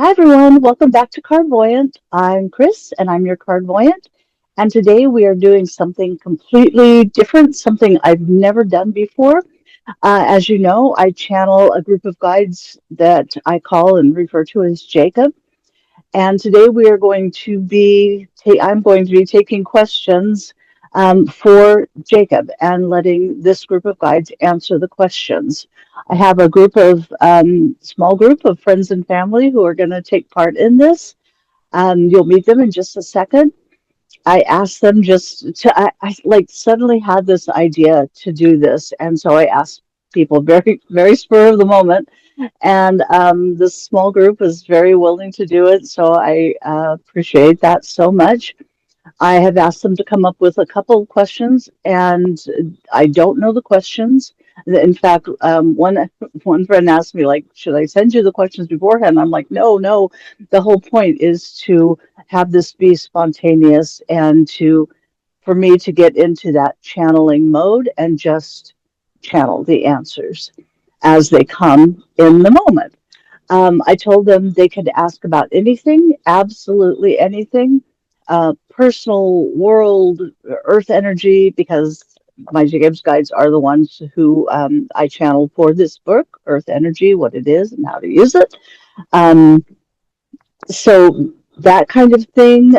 Hi everyone, welcome back to Cardvoyant. I'm Kris and I'm your Cardvoyant. And today we are doing something completely different, something I've never done before. As you know, I channel a group of guides that I call and refer to as Jacob. And today we are going to be, I'm going to be taking questions for Jacob and letting this group of guides answer the questions. I have a small group of friends and family who are going to take part in this. You'll meet them in just a second. I asked them just to, I like suddenly had this idea to do this. And so I asked people very, very spur of the moment. And this small group is very willing to do it. So I appreciate that so much. I have asked them to come up with a couple of questions, and I don't know the questions. In fact, one friend asked me, like, should I send you the questions beforehand? I'm like, no, no. The whole point is to have this be spontaneous and for me to get into that channeling mode and just channel the answers as they come in the moment. I told them they could ask about anything, absolutely anything, personal, world, earth energy, because my Jacob's guides are the ones who I channel for this book, Earth Energy, what it is and how to use it. Um, so that kind of thing,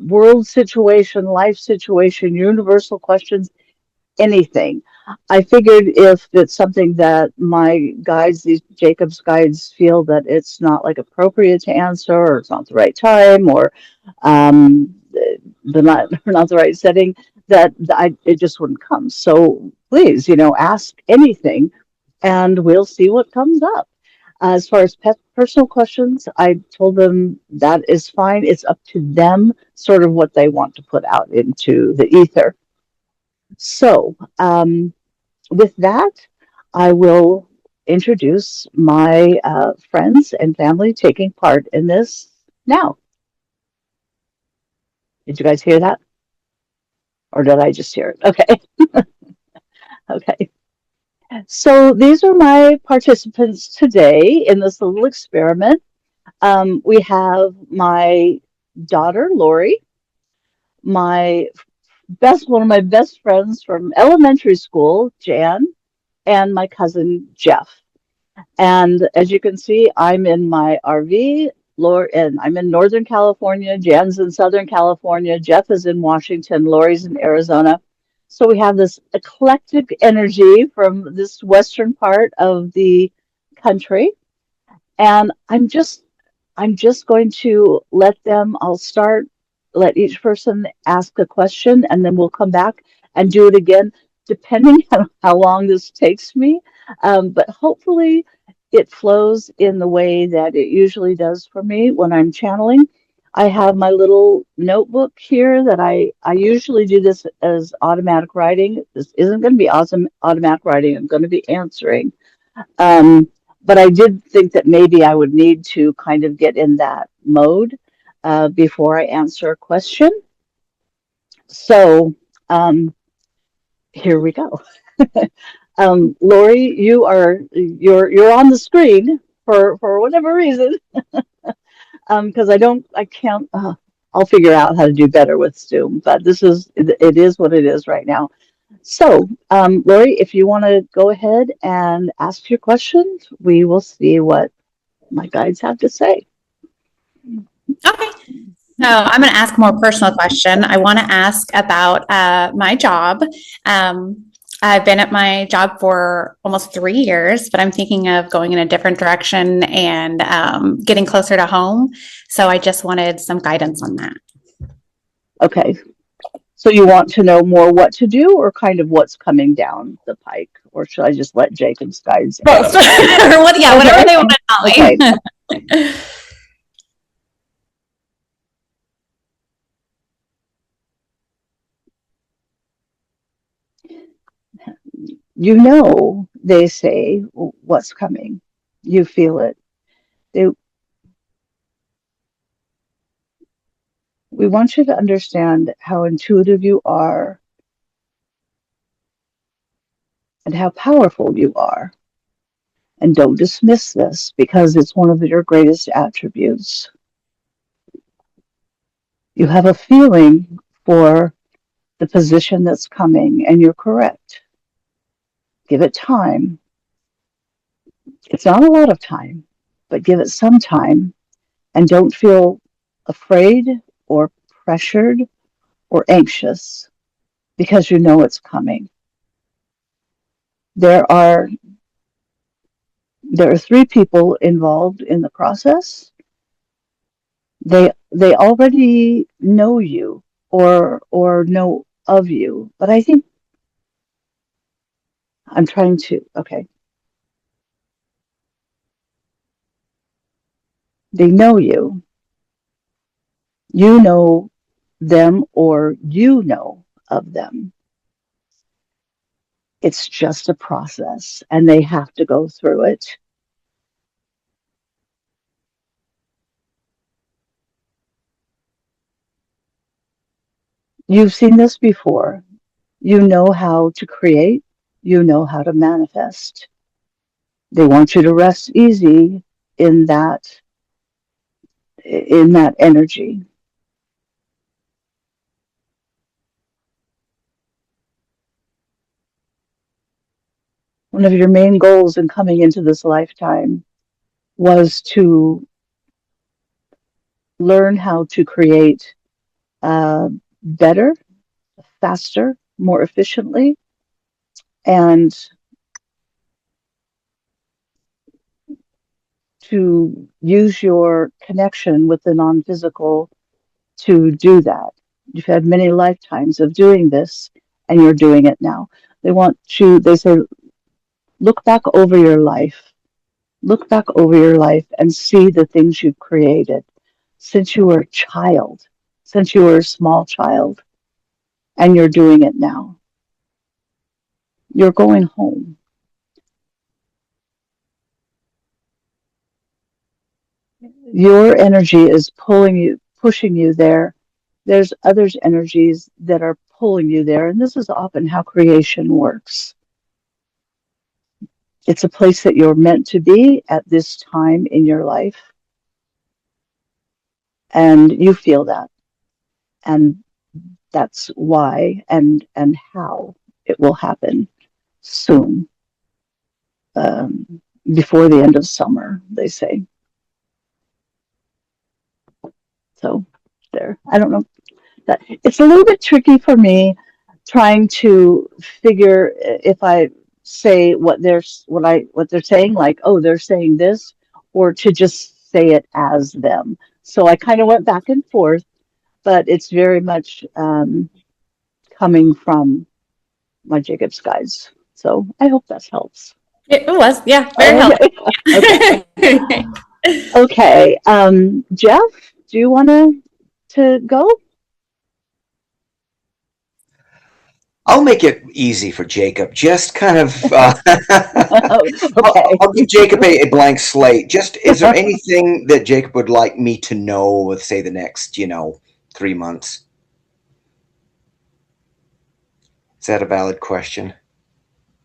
world situation, life situation, universal questions, anything. I figured if it's something that my guides, these Jacob's guides, feel that it's not like appropriate to answer, or it's not the right time, or the not not the right setting, that it just wouldn't come. So please, ask anything, and we'll see what comes up. As far as personal questions, I told them that is fine. It's up to them, sort of what they want to put out into the ether. So, with that, I will introduce my friends and family taking part in this now. Did you guys hear that? Or did I just hear it? Okay. Okay. So these are my participants today in this little experiment. We have my daughter, Lori, my one of my best friends from elementary school, Jan, and my cousin, Jeff. And as you can see, I'm in my RV, and I'm in Northern California. Jan's in Southern California. Jeff is in Washington. Lori's in Arizona. So we have this eclectic energy from this western part of the country. And I'm just going to let each person ask a question, and then we'll come back and do it again, depending on how long this takes me. But hopefully it flows in the way that it usually does for me when I'm channeling. I have my little notebook here that I usually do this as automatic writing. This isn't going to be awesome automatic writing. I'm going to be answering. Um, but I did think that maybe I would need to kind of get in that mode before I answer a question. So here we go. Lori, you're on the screen for whatever reason, because I can't. I'll figure out how to do better with Zoom, but it is what it is right now. So, Lori, if you want to go ahead and ask your questions, we will see what my guides have to say. Okay. So I'm going to ask a more personal question. I want to ask about my job. I've been at my job for almost 3 years, but I'm thinking of going in a different direction and getting closer to home. So I just wanted some guidance on that. Okay. So you want to know more what to do, or kind of what's coming down the pike, or should I just let Jacob's guides Both. answer? Yeah, whatever Okay. they want to tell Okay. me. You know, they say what's coming. You feel it. They, we want you to understand how intuitive you are and how powerful you are. And don't dismiss this because it's one of your greatest attributes. You have a feeling for the position that's coming, and you're correct. Give it time. It's not a lot of time, but give it some time, and don't feel afraid or pressured or anxious because you know it's coming. There are there are three people involved in the process. They already know you or know of you, but I think I'm trying to okay. They know you. You know them or you know of them. It's just a process and they have to go through it. You've seen this before. You know how to create, you know how to manifest. They want you to rest easy in that energy. One of your main goals in coming into this lifetime was to learn how to create better, faster, more efficiently, and to use your connection with the non-physical to do that. You've had many lifetimes of doing this, and you're doing it now. They say, look back over your life. Look back over your life and see the things you've created since you were a child, since you were a small child, and you're doing it now. You're going home. Your energy is pulling you, pushing you there. There's others' energies that are pulling you there, and this is often how creation works. It's a place that you're meant to be at this time in your life, and you feel that, and that's why and how it will happen soon, before the end of summer, they say. So there, I don't know that it's a little bit tricky for me trying to figure if I say what they're saying, like, oh, they're saying this, or to just say it as them. So I kind of went back and forth, but it's very much coming from my Jacob's guides. So I hope that helps. It was, yeah, very Okay. Okay. helpful. Okay. Jeff, do you want to go? I'll make it easy for Jacob. Just kind of, Okay. I'll give Jacob a blank slate. Just, is there anything that Jacob would like me to know with, say, the next, 3 months? Is that a valid question?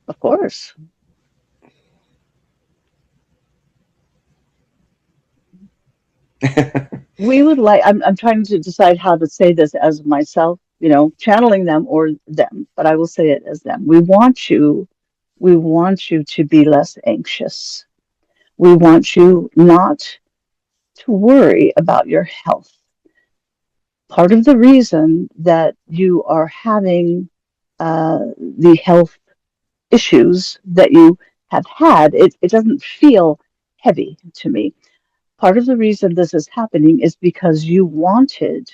Of course. We would like, I'm trying to decide how to say this as myself, channeling them or them, but I will say it as them. We want you to be less anxious. We want you not to worry about your health. Part of the reason that you are having the health issues that you have had, it doesn't feel heavy to me. Part of the reason this is happening is because you wanted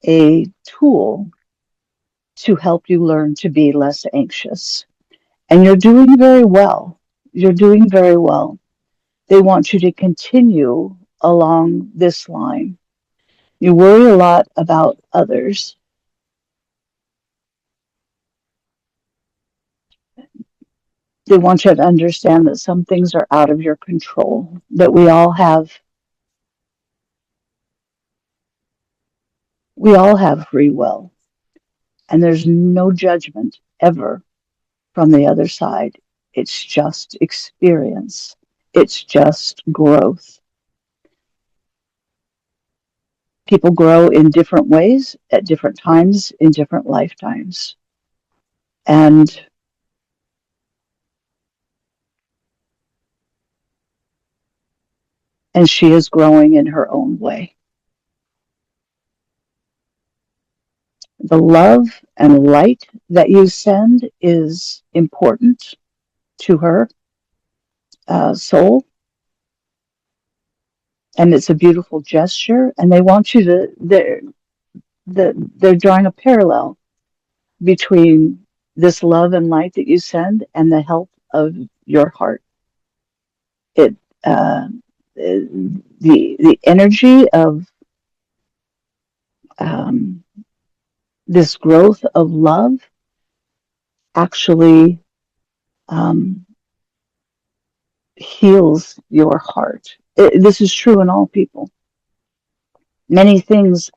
a tool to help you learn to be less anxious. And you're doing very well. You're doing very well. They want you to continue along this line. You worry a lot about others. They want you to understand that some things are out of your control, that we all have free will, and there's no judgment ever from the other side. It's just experience. It's just growth. People grow in different ways at different times in different lifetimes. And she is growing in her own way. The love and light that you send is important to her soul, and it's a beautiful gesture. And they want you to they're drawing a parallel between this love and light that you send and the health of your heart. It the energy of this growth of love actually heals your heart. This is true in all people. Many things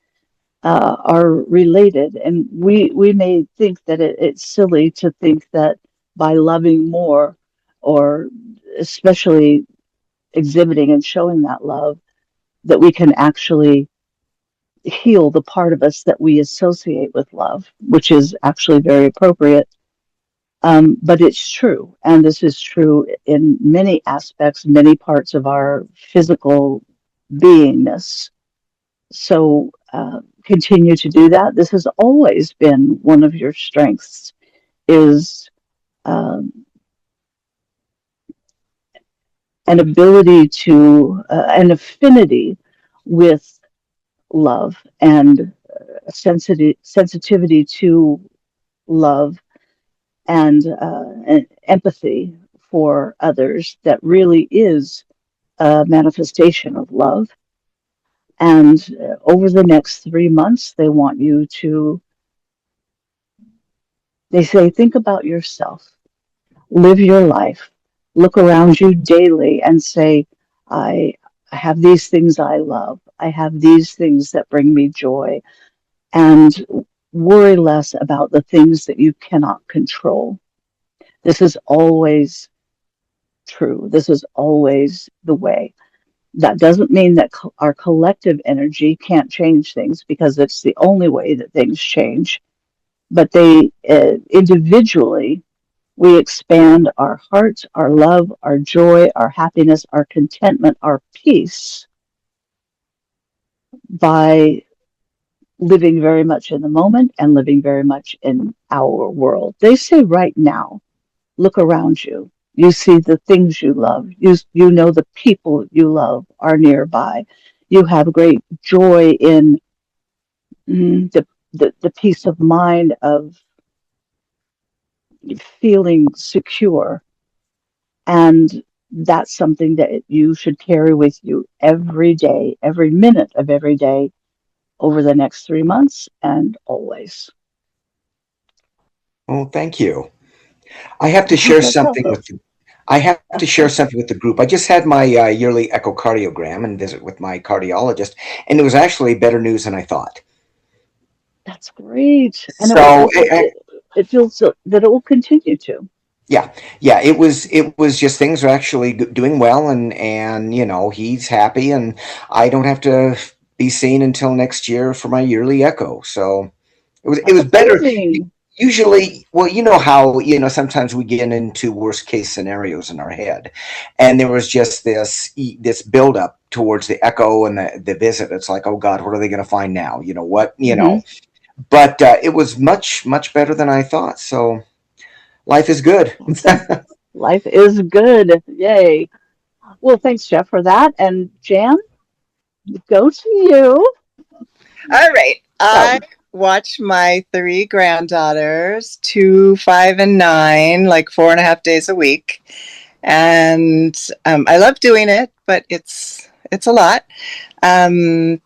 are related, and we may think that it's silly to think that by loving more, or especially exhibiting and showing that love, that we can actually heal the part of us that we associate with love, which is actually very appropriate. But it's true, and this is true in many aspects, many parts of our physical beingness. So continue to do that. This has always been one of your strengths, is um, an ability to, an affinity with love, and sensitivity to love, and empathy for others that really is a manifestation of love. And over the next 3 months, they want you to, they say, think about yourself, live your life, look around you daily and say, I have these things I love, I have these things that bring me joy, and worry less about the things that you cannot control. This is always true. This is always the way. That doesn't mean that our collective energy can't change things, because it's the only way that things change. But they individually, we expand our heart, our love, our joy, our happiness, our contentment, our peace by living very much in the moment and living very much in our world. They say right now, look around you. You see the things you love. You know the people you love are nearby. You have great joy in the peace of mind of feeling secure. And that's something that you should carry with you every day, every minute of every day, over the next 3 months and always. Oh, thank you. I have to share something with the, I have to share something with the group. I just had my yearly echocardiogram and visit with my cardiologist, and it was actually better news than I thought. That's great. And So it feels so that it will continue to. yeah, yeah, it was just things are actually doing well, and he's happy, and I don't have to be seen until next year for my yearly echo. So it That's was better. amazing. Usually, well, you know how sometimes we get into worst case scenarios in our head, and there was just this build up towards the echo and the visit. It's like, oh God, what are they going to find now? Mm-hmm. But it was much better than I thought. So life is good. Awesome. Life is good. Yay. Well, thanks, Jeff, for that. And Jan, go to you. All right. I So, watch my three granddaughters, 2, 5, and 9, like 4.5 days a week, and I love doing it, but it's a lot. I'm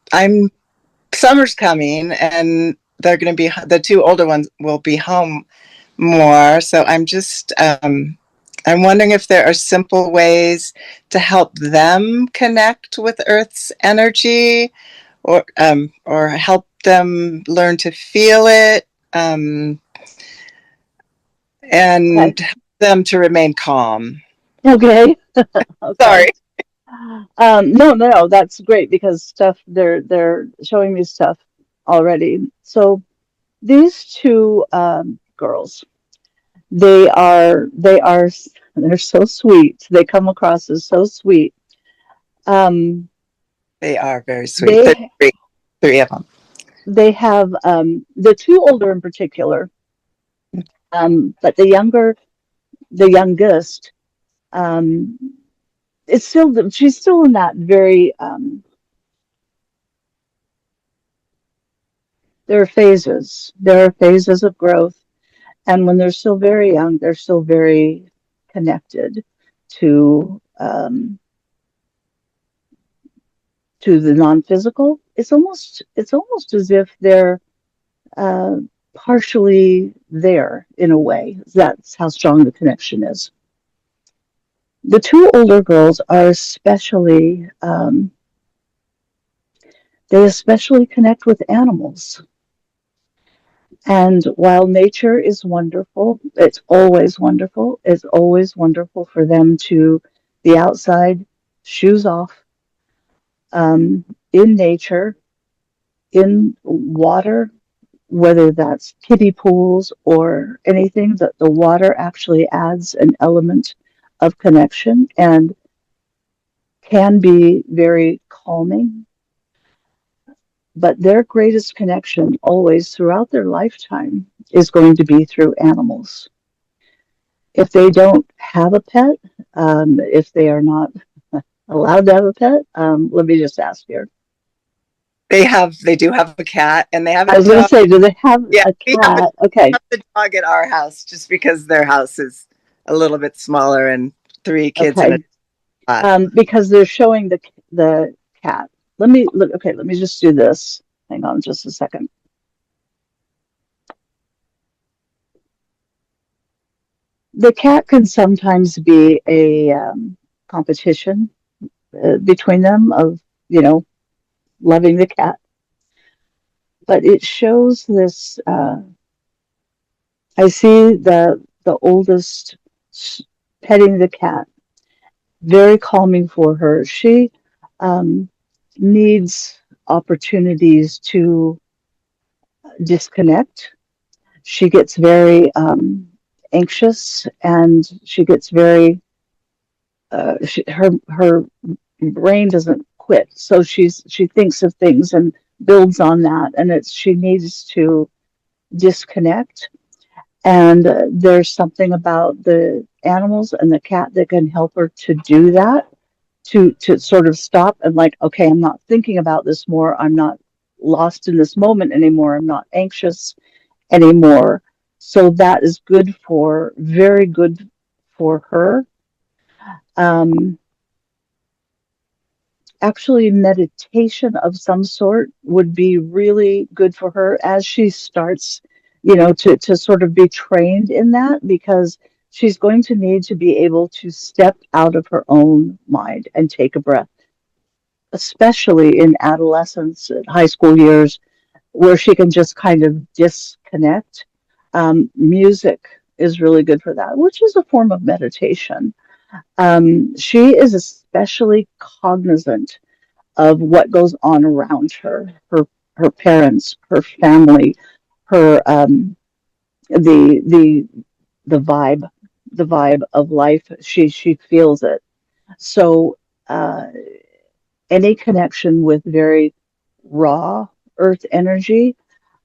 Summer's coming, and they're going to be the two older ones will be home more. So I'm wondering if there are simple ways to help them connect with Earth's energy, or help them learn to feel it, okay. and them to remain calm. Okay. Okay. Sorry. No, that's great because they're showing me stuff already. So these two girls, they're so sweet. They come across as so sweet. Um, They are very sweet. There's they three of them. they have the two older in particular, but the youngest, um, she's still in that very there are phases. There are phases of growth. And when they're still very young, they're still very connected to the non-physical. It's almost as if they're uh, partially there in a way. That's how strong the connection is. The two older girls are they especially connect with animals. And while nature is wonderful, it's always wonderful. It's always wonderful for them to be outside, shoes off, in nature, in water, whether that's kiddie pools or anything, that the water actually adds an element of connection and can be very calming. But their greatest connection always throughout their lifetime is going to be through animals. If they don't have a pet, if they are not allowed to have a pet, let me just ask here. They do have a cat, and they have I a was going to dog. say, do they have Yeah, a we have cat? Okay, the dog at our house just because their house is a little bit smaller and three kids in a okay. spot. Because they're showing the cat. Let me look. Okay, let me just do this. Hang on just a second. The cat can sometimes be a competition between them of, you know, loving the cat, but it shows this. I see the oldest petting the cat, very calming for her. She um, needs opportunities to disconnect. She gets very anxious, and she gets very her brain doesn't quit, so she thinks of things and builds on that, and it's she needs to disconnect. And there's something about the animals and the cat that can help her to do that, to sort of stop and like, okay, I'm not thinking about this more. I'm not lost in this moment anymore. I'm not anxious anymore. So that is very good for her. Um, Actually, meditation of some sort would be really good for her as she starts, to sort of be trained in that, because she's going to need to be able to step out of her own mind and take a breath, especially in adolescence, high school years, where she can just kind of disconnect. Music is really good for that, which is a form of meditation. She is especially cognizant of what goes on around her parents, her family, her the the vibe, the vibe of life. She feels it. So uh, any connection with very raw earth energy,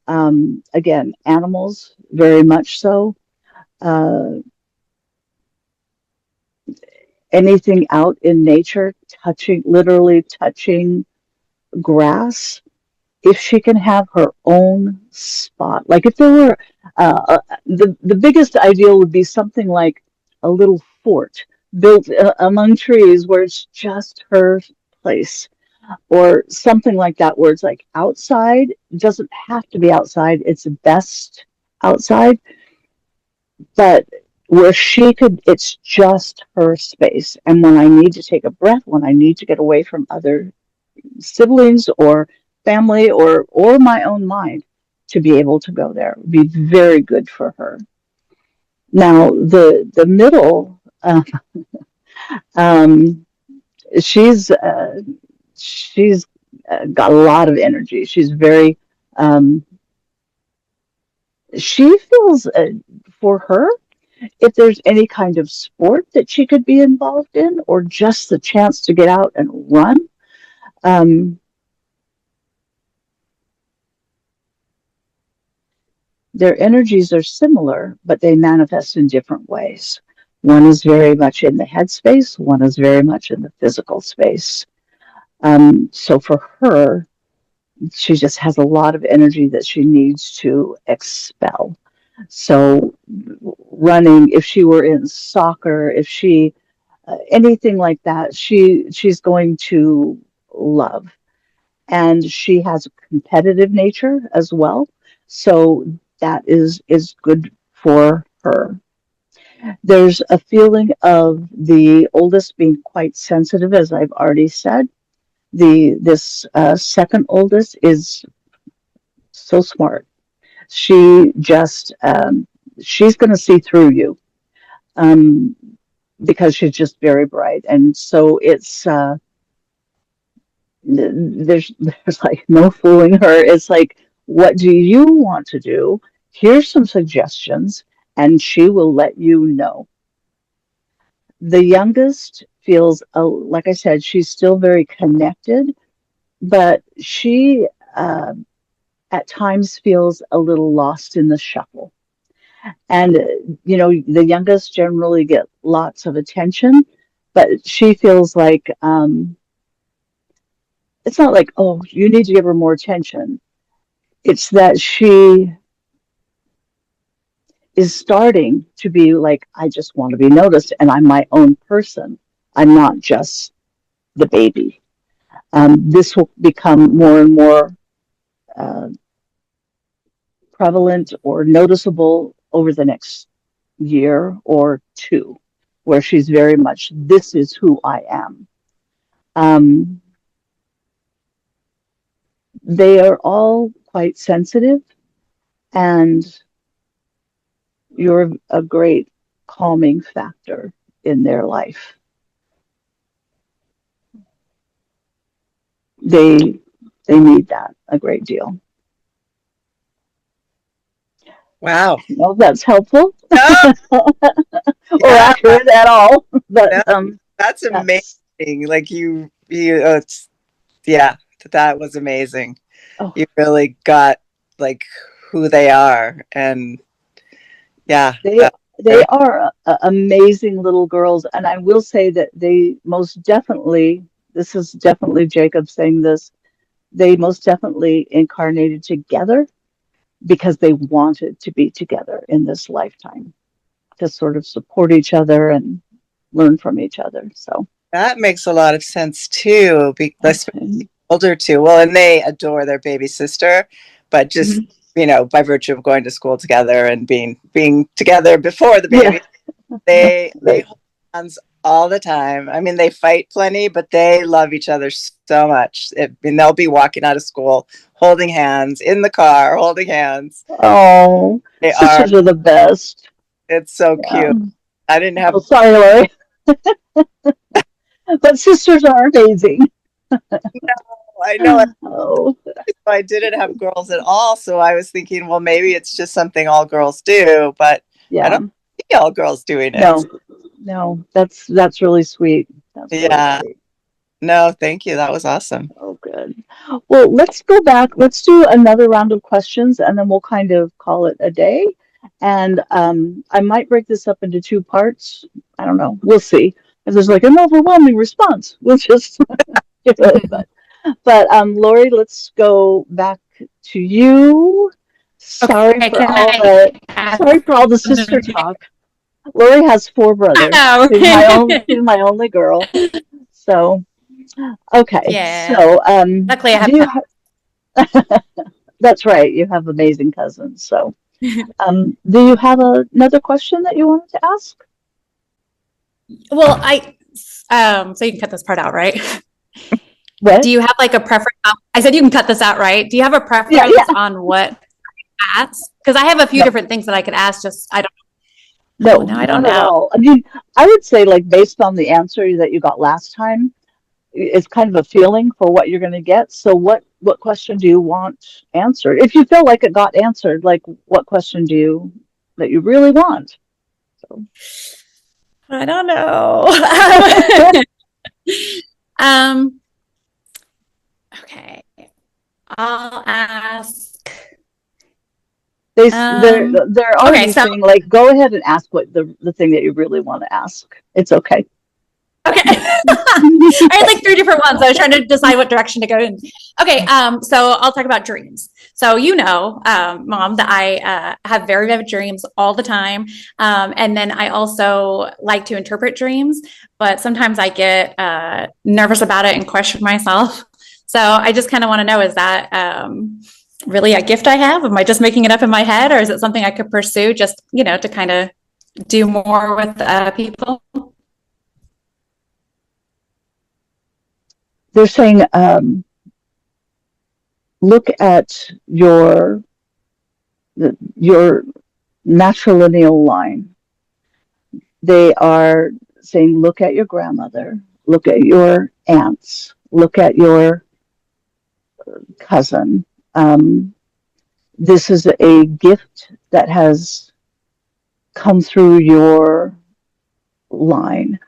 again, animals, very much so. Uh, Anything out in nature, literally touching grass, if she can have her own spot. Like if there were the biggest ideal would be something like a little fort built among trees where it's just her place, or something like that where it's like outside. It doesn't have to be outside. It's best outside, but where it's just her space. And when I need to take a breath, when I need to get away from other siblings or family or my own mind, to be able to go there would be very good for her. Now, the middle, um, she's she's got a lot of energy. She's very she feels for her, if there's any kind of sport that she could be involved in, or just the chance to get out and run. Um, their energies are similar, but they manifest in different ways. One is very much in the head space, one is very much in the physical space. So for her, she just has a lot of energy that she needs to expel. So running, if she were in soccer, if she anything like that, she's going to love. And she has a competitive nature as well. So that is good for her. There's a feeling of the oldest being quite sensitive, as I've already said. This second oldest is so smart. She just she's going to see through you, um, because she's just very bright, and so it's there's like no fooling her. It's like, what do you want to do? Here's some suggestions, and she will let you know. The youngest feels, like I said, she's still very connected, but she at times feels a little lost in the shuffle. And, the youngest generally get lots of attention, but she feels like it's not like, oh, you need to give her more attention. It's that she is starting to be like, I just want to be noticed, and I'm my own person. I'm not just the baby. This will become more and more uh, prevalent or noticeable over the next year or two, where she's very much, this is who I am. Um, they are all quite sensitive, and you're a great calming factor in their life. They they need that a great deal. Wow. Well, that's helpful No, or yeah, accurate at all, but no, that's that's amazing. Like it's yeah, that was amazing. oh, You really got like who they are, and yeah, they that's they really are amazing little girls, and I will say that they most definitely. This is definitely Jacob saying this. They most definitely incarnated together because they wanted to be together in this lifetime to sort of support each other and learn from each other. So, that makes a lot of sense too. Because okay. older too. Well, and they adore their baby sister, but just Mhm. by virtue of going to school together and being together before the Yeah, baby, they they, hold hands all the time. I mean, they fight plenty, but they love each other so much. And they'll be walking out of school holding hands in the car, holding hands. oh, They are. sisters are the best. It's so Yeah. cute. I didn't Oh, have. sorry, Lori, but sisters are amazing. I know. Oh, I didn't have girls at all, so I was thinking, well, maybe it's just something all girls do, but I yeah. don't see all girls doing it. No, no, that's really sweet. That's really Yeah. sweet. No, thank you. That was awesome. Oh, good. Well, let's go back. Let's do another round of questions, and then we'll kind of call it a day. And I might break this up into two parts. I don't know. We'll see. If there's like an overwhelming response, we'll just do it. But Lori, let's go back to you. Okay, can I ask? Sorry for all the sister talk. Lori has four brothers. Oh, She's my only girl. So okay. yeah. So Luckily, I do have you that's right. You have amazing cousins. So do you have another question that you wanted to ask? well, so you can cut this part out, right? What? Do you have like a preference? I said you can cut this out, right? Do you have a Yeah, preference yeah. on what to ask? Because I have a few No. different things that I could ask. Just I don't. Oh, No, no, I don't not at know. all. I mean, I would say, like, based on the answer that you got last time, it's kind of a feeling for what you're going to get. So what question do you want answered? If you feel like it got answered, like what question do you that you really want? So I don't know. Um, okay. I'll ask. they're Okay, already so saying, like, go ahead and ask what the thing that you really want to ask. It's okay. okay. I had like three different ones. I was trying to decide what direction to go in. Okay, so I'll talk about dreams. So Mom, that I have very vivid dreams all the time, and then I also like to interpret dreams, but sometimes I get nervous about it and question myself. So I just kind of want to know: is that really a gift I have? Am I just making it up in my head, or is it something I could pursue just to kind of do more with people? They're saying, look at your matrilineal line. They are saying, look at your grandmother, look at your aunts, look at your cousin. Um, this is a gift that has come through your line.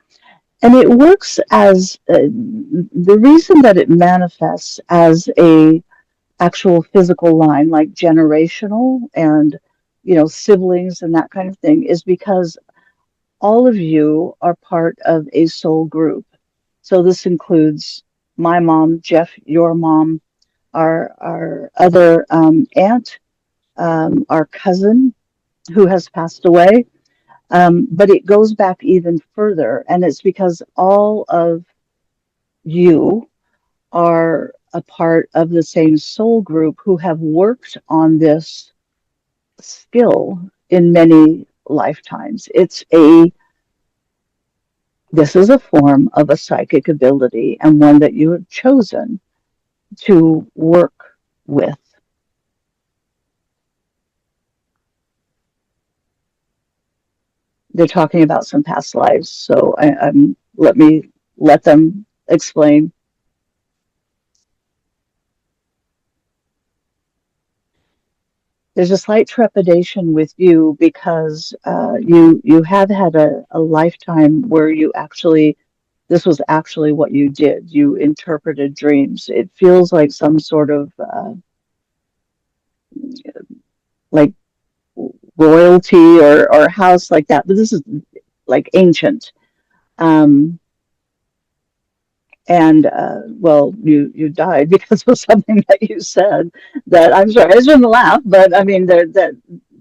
And it works as the reason that it manifests as a actual physical line, like generational and siblings and that kind of thing, is because all of you are part of a soul group. So this includes my mom, Jeff, your mom, our other aunt, our cousin who has passed away. But it goes back even further, and it's because all of you are a part of the same soul group who have worked on this skill in many lifetimes. This is a form of a psychic ability and one that you have chosen to work with. They're talking about some past lives, so let me let them explain. There's a slight trepidation with you because you have had a lifetime where this was actually what you did. You interpreted dreams. It feels like some sort of like royalty or house like that, but this is like ancient. Um, and well, you died because of something that you said. That I'm sorry, I shouldn't laugh, but I mean that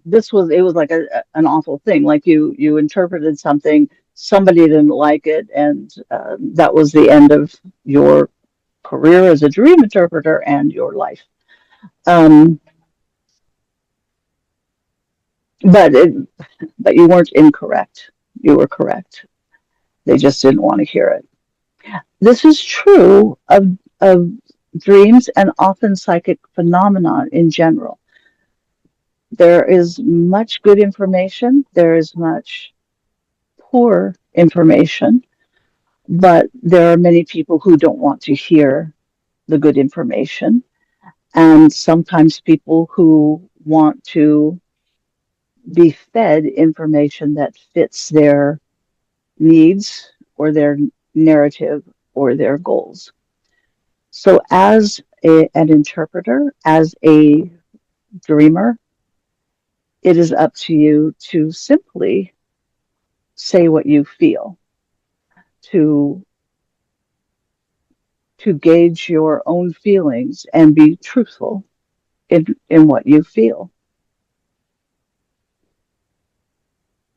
it was like an awful thing. Like you interpreted something, somebody didn't like it, and that was the end of your career as a dream interpreter and your life. Um, but you weren't incorrect. You were correct. They just didn't want to hear it. This is true of dreams and often psychic phenomenon in general. There is much good information, there is much poor information, but there are many people who don't want to hear the good information, and sometimes people who want to be fed information that fits their needs or their narrative or their goals. So, as an interpreter, as a dreamer, it is up to you to simply say what you feel, to gauge your own feelings and be truthful in what you feel.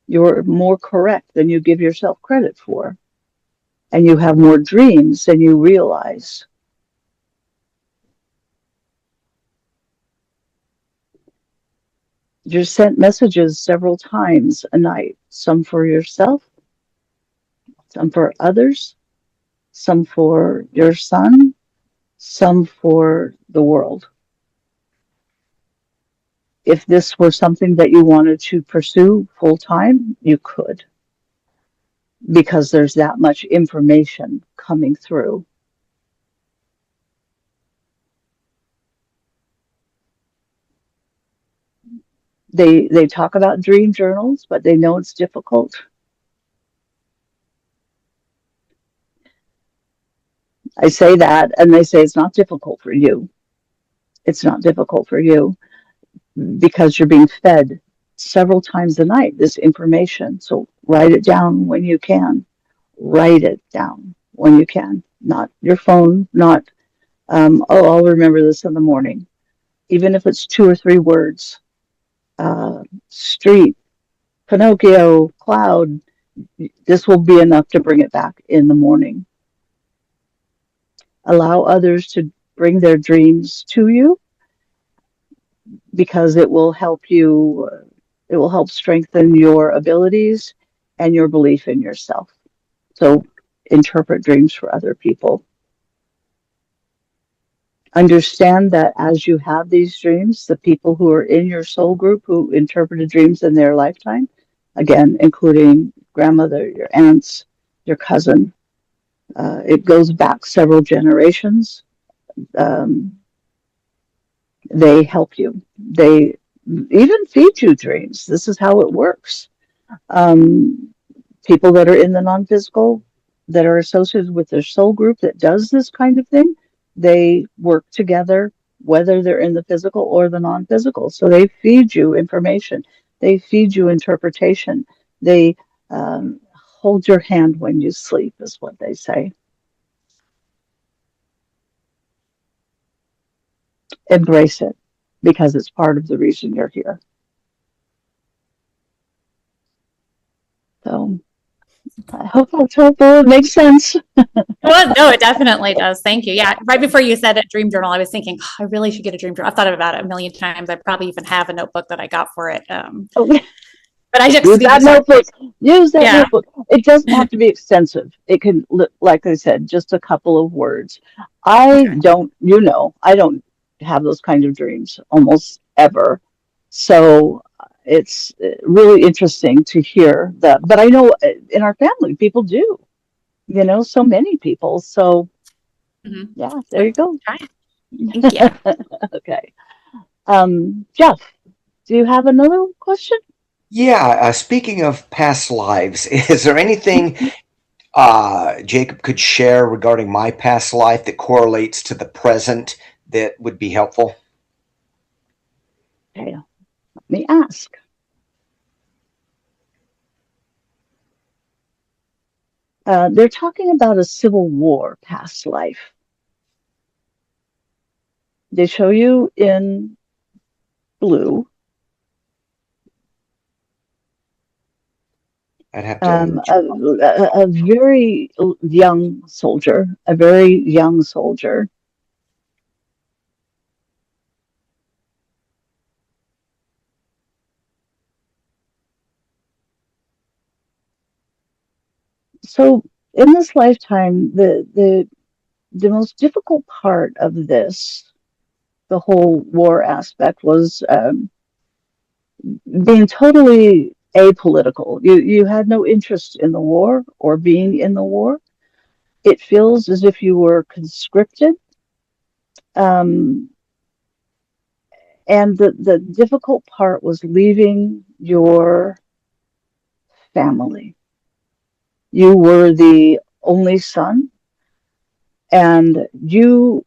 You're more correct than you give yourself credit for, and you have more dreams than you realize. You're sent messages several times a night, some for yourself, some for others, some for your son, some for the world. If this were something that you wanted to pursue full time, you could, because there's that much information coming through. They talk about dream journals, but they know it's difficult. I say that, and they say it's not difficult for you. It's not difficult for you because you're being fed several times a night this information. So write it down when you can. Write it down when you can. Not your phone, not, oh, I'll remember this in the morning. Even if it's 2 or 3 words. Street, Pinocchio, cloud, this will be enough to bring it back in the morning. Allow others to bring their dreams to you, because it will help you, it will help strengthen your abilities and your belief in yourself. So interpret dreams for other people. Understand that as you have these dreams, the people who are in your soul group who interpreted dreams in their lifetime, again, including grandmother, your aunts, your cousin, it goes back several generations. Um, they help you. They even feed you dreams. This is how it works. Um, People that are in the non-physical, that are associated with their soul group that does this kind of thing, they work together, whether they're in the physical or the non-physical. So they feed you information. They feed you interpretation. They hold your hand when you sleep, is what they say. Embrace it, because it's part of the reason you're here. So I hope that's helpful. It makes sense. Well, no, it definitely does. Thank you. Yeah. Right before you said a dream journal, I was thinking, oh, I really should get a dream journal. I've thought about it a million times. I probably even have a notebook that I got for it. Okay. But I just Use need that to start. notebook. Use that Yeah. notebook. It doesn't have to be extensive. It can, like I said, just a couple of words. I Okay. don't, I don't have those kind of dreams almost ever. So it's really interesting to hear that. But I know in our family, people do, so many people. So Mhm. yeah, there you go. Try it. Thank you. Okay. Jeff, do you have another question? Yeah, speaking of past lives, is there anything Jacob could share regarding my past life that correlates to the present that would be helpful? Okay, let me ask. They're talking about a Civil War past life. They show you in blue, I'd have to. a very young soldier, a very young soldier. So in this lifetime, the most difficult part of this, the whole war aspect, was being totally apolitical. You had no interest in the war or being in the war. It feels as if you were conscripted. Um, and the difficult part was leaving your family. You were the only son, and you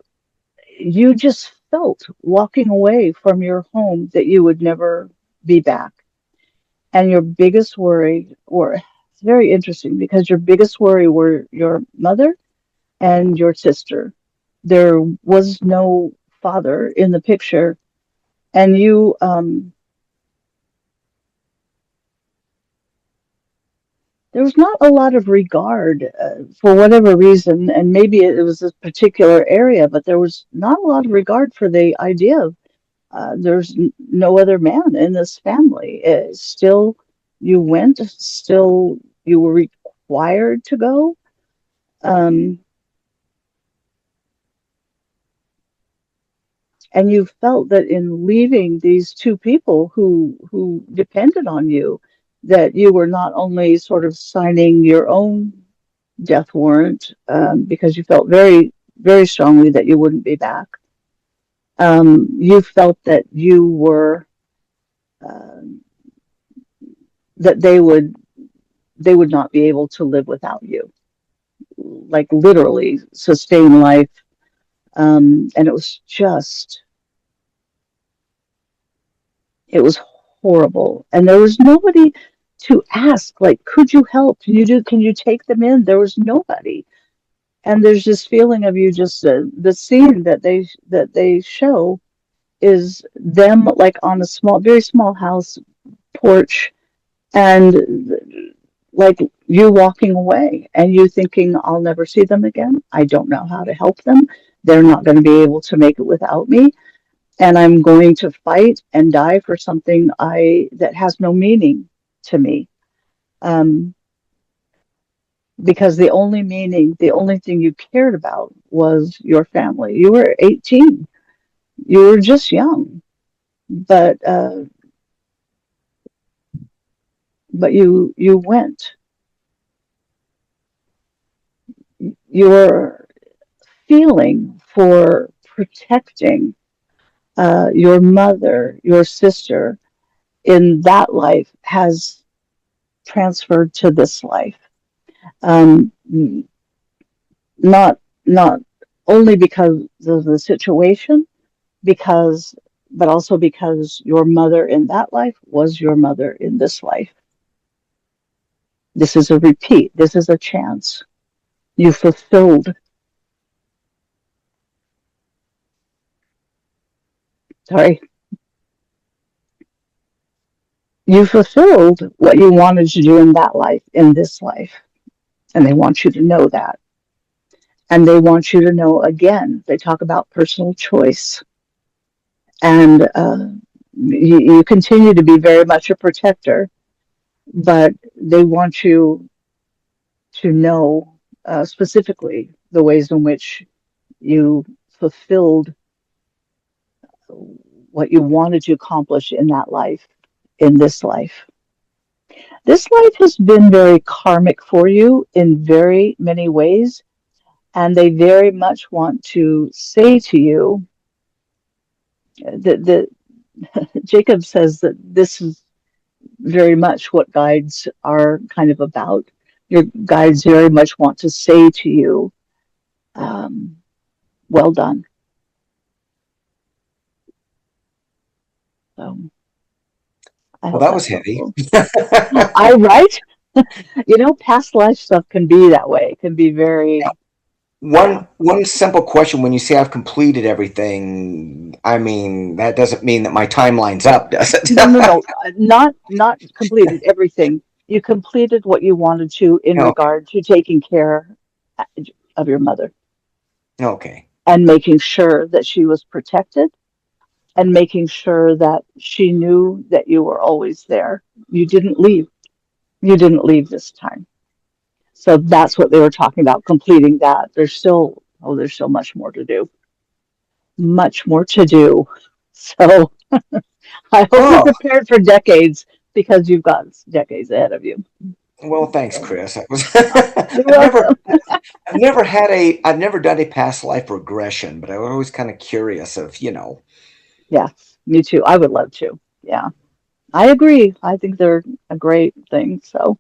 just felt walking away from your home that you would never be back. And your biggest worry, or it's very interesting because your biggest worry were your mother and your sister. There was no father in the picture, and there was not a lot of regard for whatever reason, and maybe it was a particular area, but there was not a lot of regard for the idea of there's no other man in this family. Still, you went, still, you were required to go. Um, And you felt that in leaving these two people who depended on you, that you were not only sort of signing your own death warrant, because you felt very, very strongly that you wouldn't be back. You felt that you were um, that they would not be able to live without you, like literally sustain life. And it was horrible. And there was nobody to ask, like, could you help? Can you take them in? There was nobody. And there's this feeling of you just, the scene that they show is them like on a small, very small house porch, and like you walking away and you thinking, I'll never see them again. I don't know how to help them. They're not going to be able to make it without me. And I'm going to fight and die for something that has no meaning to me. Um, because the only meaning, the only thing you cared about was your family. You were 18. You were just young, but you went. Your feeling for protecting your mother, your sister in that life has transferred to this life. Um, not not only because of the situation, because but also because your mother in that life was your mother in this life. This is a repeat. This is a chance. You fulfilled. Sorry. You fulfilled what you wanted to do in that life, in this life. And they want you to know that. And they want you to know again, they talk about personal choice. And you continue to be very much a protector, but they want you to know specifically the ways in which you fulfilled what you wanted to accomplish in that life, in this life. This life has been very karmic for you in very many ways, and they very much want to say to you that Jacob says that this is very much what guides are kind of about. Your guides very much want to say to you, um, well done. So I Well, hope that was that's heavy. helpful. I right? Past life stuff can be that way. It can be very, yeah. One simple question: when you say I've completed everything, I mean that doesn't mean that my timeline's up, does it? No, no, no. Not completed everything. You completed what you wanted to in Okay. regard to taking care of your mother Okay. and making sure that she was protected and making sure that she knew that you were always there. You didn't leave. You didn't leave this time. So that's what they were talking about, completing that. There's still much more to do. Much more to do. So I hope you're Oh, prepared for decades because you've got decades ahead of you. well, thanks, So Kris. That was you're I've never welcome. I've never done a past life regression, but I was always kind of curious of. Yeah, me too. I would love to. Yeah, I agree. I think they're a great thing. So,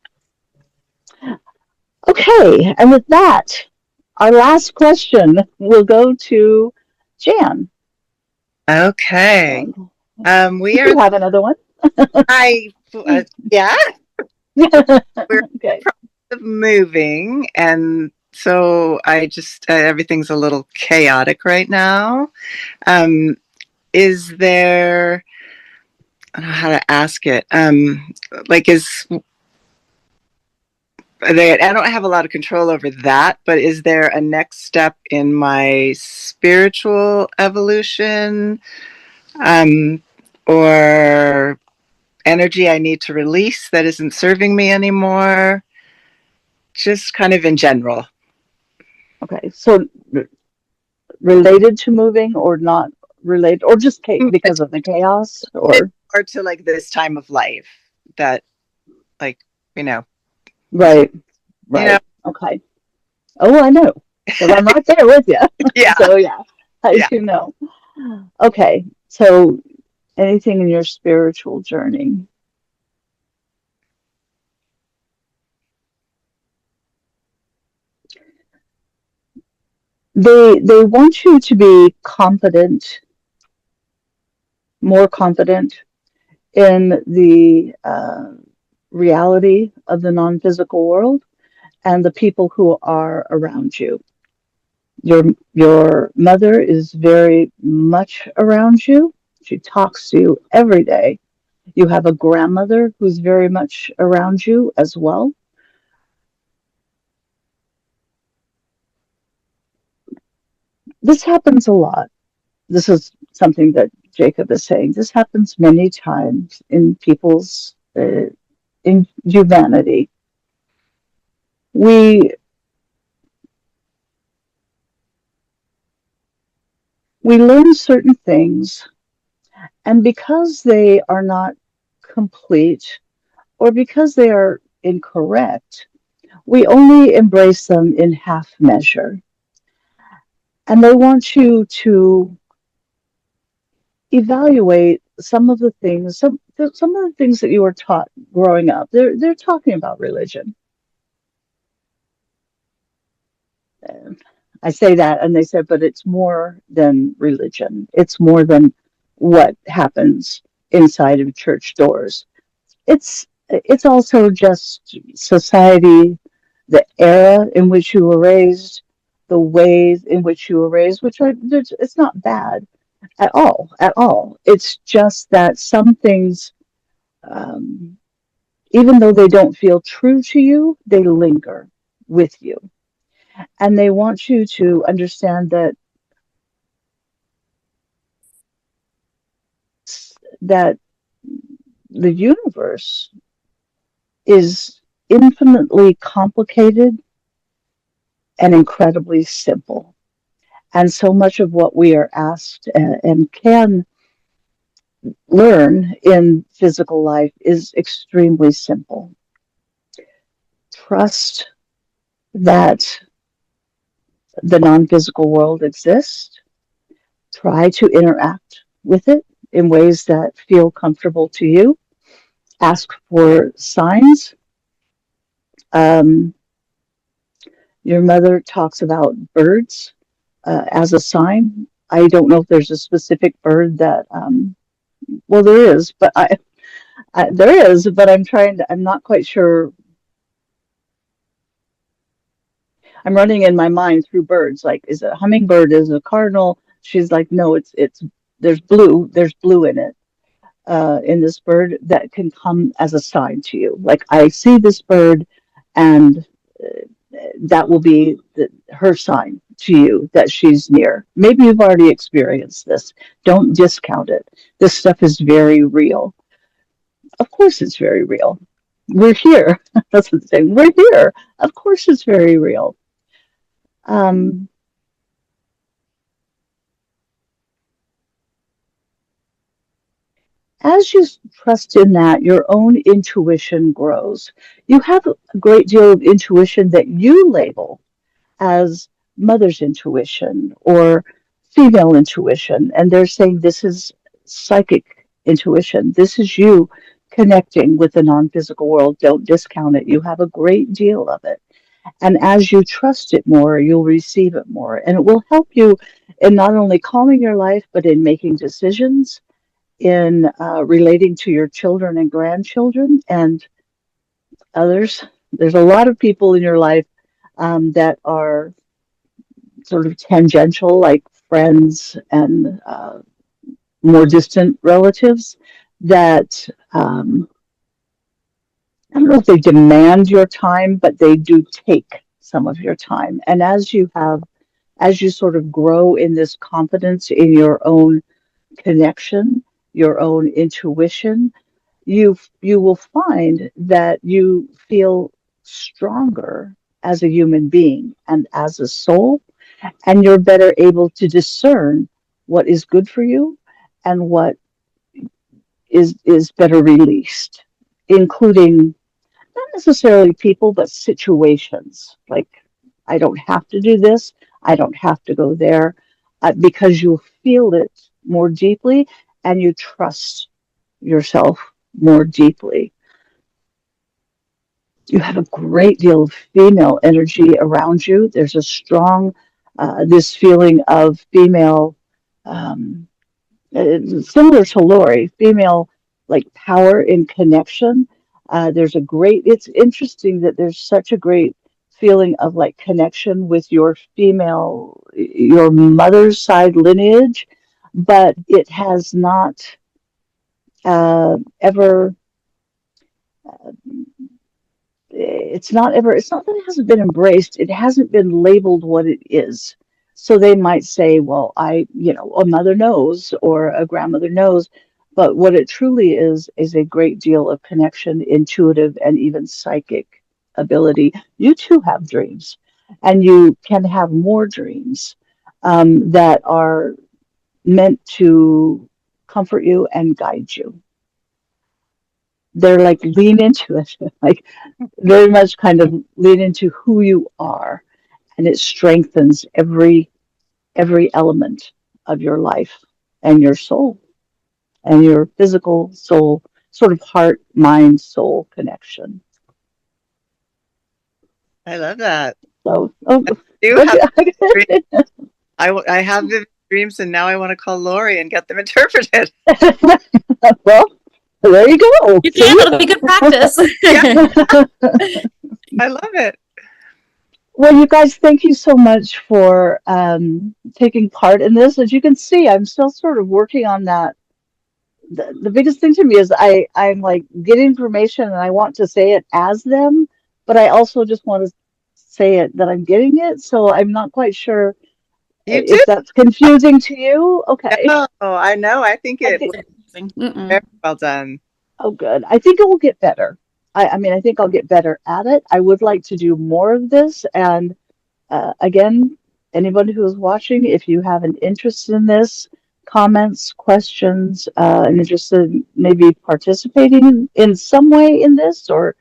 okay. And with that, our last question will go to Jan. Okay. And We if are, you have another one. yeah, we're in the Okay. process of moving. And so everything's a little chaotic right now. Um, is there, I don't know how to ask it. Like, I don't have a lot of control over that, but is there a next step in my spiritual evolution, um, or energy I need to release that isn't serving me anymore? Just kind of in general. Okay. So related to moving or not related, or just because of the chaos, or to like this time of life that, like, you know, right, you know, okay. Oh, I know, because I'm right there with you. yeah, So yeah, I yeah. do know. Okay, so anything in your spiritual journey? They want you to be confident, more confident in the reality of the non-physical world and the people who are around you. Your mother is very much around you. She talks to you every day. You have a grandmother who's very much around you as well. This happens a lot. This is something that Jacob is saying. This happens many times in people's in humanity. We we learn certain things, and because they are not complete or because they are incorrect, we only embrace them in half measure. And they want you to evaluate some of the things, some of the things that you were taught growing up. They're talking about religion. I say that, and they said, but it's more than religion. It's more than what happens inside of church doors. It's also just society, the era in which you were raised, the ways in which you were raised, which are it's not bad at all, at all. It's just that some things, um, even though they don't feel true to you, they linger with you, and they want you to understand that the universe is infinitely complicated and incredibly simple. And so much of what we are asked and can learn in physical life is extremely simple. Trust that the non physical world exists. Try to interact with it in ways that feel comfortable to you. Ask for signs. Um, your mother talks about birds as a sign. I don't know if there's a specific bird that, well, there is, but there is, but I'm not quite sure. I'm running in my mind through birds. Like, is it a hummingbird? Is it a cardinal? She's like, no, there's blue in it, in this bird that can come as a sign to you. Like, I see this bird, and that will be her sign to you that she's near. Maybe you've already experienced this. Don't discount it. This stuff is very real. Of course, it's very real. We're here. That's what I'm saying. We're here. Of course, it's very real. Um, as you trust in that, your own intuition grows. You have a great deal of intuition that you label as mother's intuition or female intuition, and they're saying this is psychic intuition. This is you connecting with the non-physical world. Don't discount it. You have a great deal of it. And as you trust it more, you'll receive it more. And it will help you in not only calming your life, but in making decisions, in relating to your children and grandchildren and others. There's a lot of people in your life that are sort of tangential, like friends and more distant relatives, that I don't know if they demand your time, but they do take some of your time. And as you sort of grow in this confidence in your own connection, your own intuition, you will find that you feel stronger as a human being and as a soul, and you're better able to discern what is good for you and what is better released, including not necessarily people, but situations. Like, I don't have to do this, I don't have to go there, because you'll feel it more deeply and you trust yourself more deeply. You have a great deal of female energy around you. There's a strong, this feeling of female, um, similar to Lori, female like power in connection. There's a great, it's interesting that there's such a great feeling of like connection with your female, your mother's side lineage, but it has not ever, it's not that it hasn't been embraced, it hasn't been labeled what it is. So they might say, well, a mother knows or a grandmother knows, but what it truly is a great deal of connection, intuitive, and even psychic ability. You too have dreams, and you can have more dreams that are meant to comfort you and guide you. They're like lean into it, like very much kind of lean into who you are, and it strengthens every element of your life and your soul and your physical soul, sort of heart mind soul connection. I love that. So You have I have vivid dreams, and now I want to call Lori and get them interpreted. well, there you go. You can, it'll be good practice. I love it. Well, you guys, thank you so much for taking part in this. As you can see, I'm still sort of working on that. The biggest thing to me is I'm like getting information and I want to say it as them, but I also just want to say it that I'm getting it. So I'm not quite sure if that's confusing to you. Okay. No, I know. I think it was very well done. Oh, good. I think it will get better. I mean, I think I'll get better at it. I would like to do more of this. And again, anybody who is watching, if you have an interest in this, comments, questions, and interested in maybe participating in some way in this, or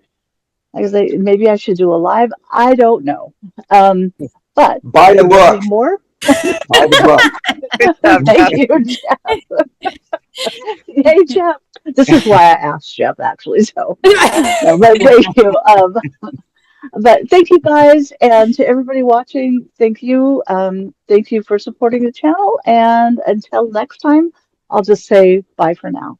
like I say, maybe I should do a live. I don't know. But Buy the book. More. Buy the book. Thank you, Jeff. Hey, Jeff. This is why I asked Jeff, actually. So, no, but thank you. But thank you, guys, and to everybody watching. Thank you. Thank you for supporting the channel. And until next time, I'll just say bye for now.